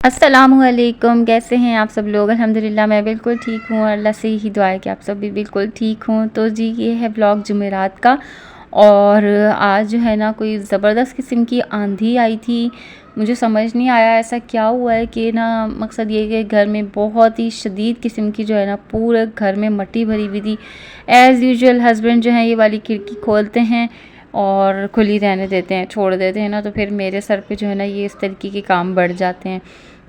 अस्सलामुअलैकुम, कैसे हैं आप सब लोग। अल्हम्दुलिल्लाह मैं बिल्कुल ठीक हूँ और अल्लाह से ही दुआ है कि आप सब भी बिल्कुल ठीक हों। तो जी ये है ब्लॉग जुमेरात का। और आज जो है ना कोई ज़बरदस्त किस्म की आंधी आई थी। मुझे समझ नहीं आया ऐसा क्या हुआ है कि ना, मकसद ये कि घर में बहुत ही शदीद किस्म की जो है ना पूरे घर में मट्टी भरी हुई थी। एज़ यूजुअल हस्बैंड जो है ये वाली खिड़की खोलते हैं और खुली रहने देते हैं, छोड़ देते हैं ना, तो फिर मेरे सर पे जो है ना ये इस तरीके के काम बढ़ जाते हैं।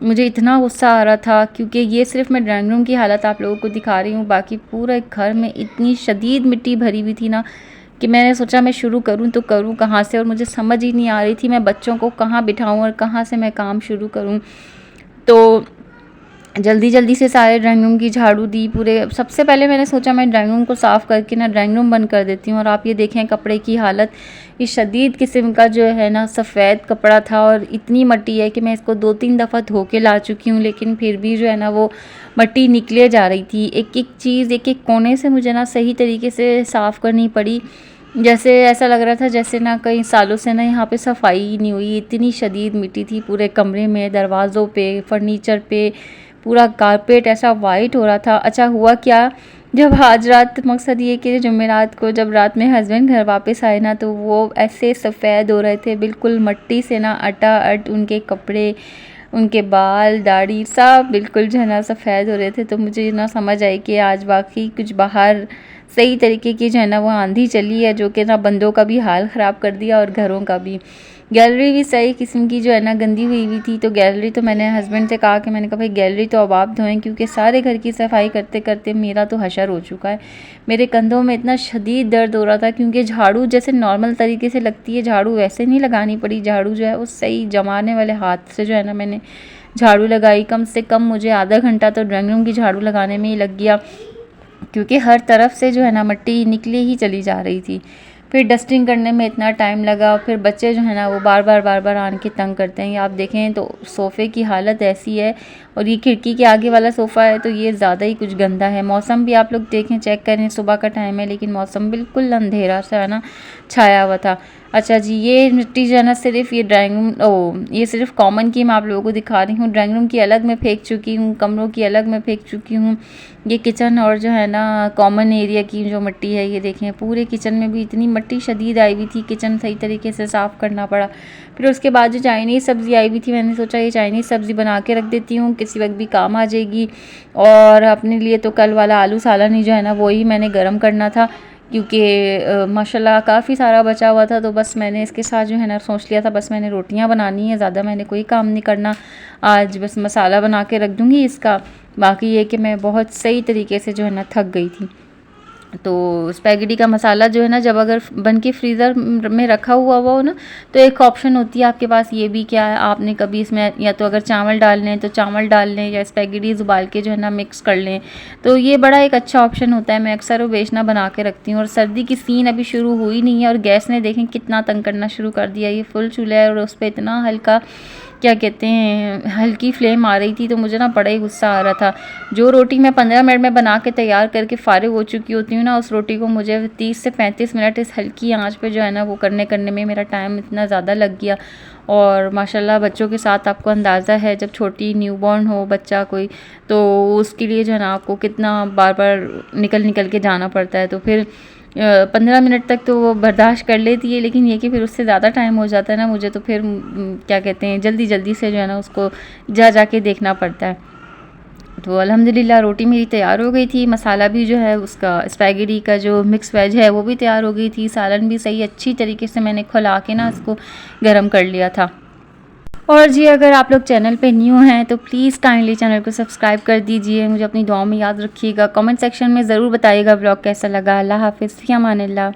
मुझे इतना गुस्सा आ रहा था क्योंकि ये सिर्फ मैं ड्राइंग रूम की हालत आप लोगों को दिखा रही हूँ, बाकी पूरे घर में इतनी शदीद मिट्टी भरी हुई थी ना कि मैंने सोचा मैं शुरू करूँ तो करूँ कहाँ से, और मुझे समझ ही नहीं आ रही थी मैं बच्चों को कहाँ बिठाऊँ और कहाँ से मैं काम शुरू करूँ। तो जल्दी जल्दी से सारे ड्राइंग रूम की झाड़ू दी पूरे। सबसे पहले मैंने सोचा मैं ड्राइंग रूम को साफ़ करके ना ड्राइंग रूम बंद कर देती हूँ। और आप ये देखें कपड़े की हालत, ये शदीद किस्म का जो है ना सफ़ेद कपड़ा था और इतनी मट्टी है कि मैं इसको 2-3 दफ़ा धो के ला चुकी हूँ, लेकिन फिर भी जो है ना वो मट्टी निकले जा रही थी। एक एक चीज़ एक एक कोने से मुझे ना सही तरीके से साफ़ करनी पड़ी। जैसे ऐसा लग रहा था जैसे ना कई सालों से ना यहाँ पे सफाई ही नहीं हुई, इतनी शदीद मिट्टी थी पूरे कमरे में, दरवाज़ों पे, फर्नीचर पे, पूरा कारपेट ऐसा वाइट हो रहा था। अच्छा हुआ क्या, जब आज रात, मकसद ये कि जुमेरात को जब रात में हस्बैंड घर वापस आए ना, तो वो ऐसे सफ़ेद हो रहे थे बिल्कुल मट्टी से ना, अटाअट उनके कपड़े, उनके बाल, दाढ़ी सब बिल्कुल जो है ना सफ़ेद हो रहे थे। तो मुझे ना समझ आई कि आज वाकई कुछ बाहर सही तरीके की जो है ना वो आंधी चली है, जो कि ना बंदों का भी हाल ख़राब कर दिया और घरों का भी। गैलरी भी सही किस्म की जो है ना गंदी हुई हुई थी। तो गैलरी तो मैंने हस्बैंड से कहा कि मैंने कहा भाई गैलरी तो अब आप धोएं, क्योंकि सारे घर की सफाई करते करते मेरा तो हशर हो चुका है। मेरे कंधों में इतना शदीद दर्द हो रहा था क्योंकि झाड़ू जैसे नॉर्मल तरीके से लगती है झाड़ू वैसे नहीं लगानी पड़ी। झाड़ू जो है वो सही जमाने वाले हाथ से जो है ना मैंने झाड़ू लगाई। कम से कम मुझे आधा घंटा तो ड्राइंग रूम की झाड़ू लगाने में ही लग गया, क्योंकि हर तरफ से जो है ना मिट्टी निकली ही चली जा रही थी। फिर डस्टिंग करने में इतना टाइम लगा। फिर बच्चे जो है ना वो बार बार आन के तंग करते हैं। आप देखें तो सोफ़े की हालत ऐसी है, और ये खिड़की के आगे वाला सोफ़ा है तो ये ज़्यादा ही कुछ गंदा है। मौसम भी आप लोग देखें, चेक करें, सुबह का टाइम है लेकिन मौसम बिल्कुल अंधेरा सा है ना, छाया हुआ था। अच्छा जी, ये मिट्टी जो है ना सिर्फ ये ये सिर्फ कॉमन की मैं आप लोगों को दिखा रही हूँ। ड्राइंग रूम की अलग मैं फेंक चुकी हूँ, कमरों की अलग मैं फेंक चुकी हूँ। ये किचन और जो है ना कॉमन एरिया की जो मिट्टी है, ये देखें पूरे किचन में भी इतनी मिट्टी शदीद आई हुई थी, किचन सही तरीके से साफ़ करना पड़ा। फिर उसके बाद जो चाइनीज़ सब्ज़ी आई हुई थी, मैंने सोचा ये चाइनीज़ सब्ज़ी बना के रख देती हूँ, किसी वक्त भी काम आ जाएगी। और अपने लिए तो कल वाला आलू सालन ही जो है ना वही मैंने गर्म करना था, क्योंकि माशाल्लाह काफ़ी सारा बचा हुआ था। तो बस मैंने इसके साथ जो है ना सोच लिया था बस मैंने रोटियां बनानी है, ज़्यादा मैंने कोई काम नहीं करना आज, बस मसाला बना के रख दूँगी इसका। बाकी ये कि मैं बहुत सही तरीके से जो है ना थक गई थी। तो स्पैगेटी का मसाला जो है ना जब अगर बन के फ्रीज़र में रखा हुआ हो ना, तो एक ऑप्शन होती है आपके पास ये भी, क्या है आपने कभी इसमें या तो अगर चावल डाल लें तो चावल डाल लें, या स्पैगेटीज उबाल के जो है ना मिक्स कर लें, तो ये बड़ा एक अच्छा ऑप्शन होता है। मैं अक्सर वो बेचना बना के रखती हूँ। और सर्दी की सीन अभी शुरू हुई नहीं है और गैस ने देखें कितना तंग करना शुरू कर दिया। ये फुल चूल्हा है और उस पर इतना हल्का, क्या कहते हैं, हल्की फ्लेम आ रही थी, तो मुझे ना बड़ा ही गुस्सा आ रहा था। जो रोटी मैं 15 मिनट में बना के तैयार करके फ़ारिग हो चुकी होती हूँ ना, उस रोटी को मुझे 30 से 35 मिनट इस हल्की आंच पे जो है ना वो करने में मेरा टाइम इतना ज़्यादा लग गया। और माशाल्लाह बच्चों के साथ आपको अंदाज़ा है जब छोटी न्यूबॉर्न हो बच्चा कोई, तो उसके लिए जो है ना आपको कितना बार बार निकल के जाना पड़ता है। तो फिर 15 मिनट तक तो वो बर्दाश्त कर लेती है, लेकिन ये कि फिर उससे ज़्यादा टाइम हो जाता है ना मुझे, तो फिर क्या कहते हैं जल्दी से जो है ना उसको जाके देखना पड़ता है। तो अल्हम्दुलिल्लाह रोटी मेरी तैयार हो गई थी, मसाला भी जो है उसका स्पैगेटी का जो मिक्स वेज है वो भी तैयार हो गई थी, सालन भी सही अच्छी तरीके से मैंने खुला के ना इसको गर्म कर लिया था। और जी अगर आप लोग चैनल पे न्यू हैं तो प्लीज़ काइंडली चैनल को सब्सक्राइब कर दीजिए, मुझे अपनी दुआ में याद रखिएगा, कमेंट सेक्शन में ज़रूर बताइएगा ब्लॉग कैसा लगा। अल्लाह हाफ़िज़, फ़ी अमानिल्लाह।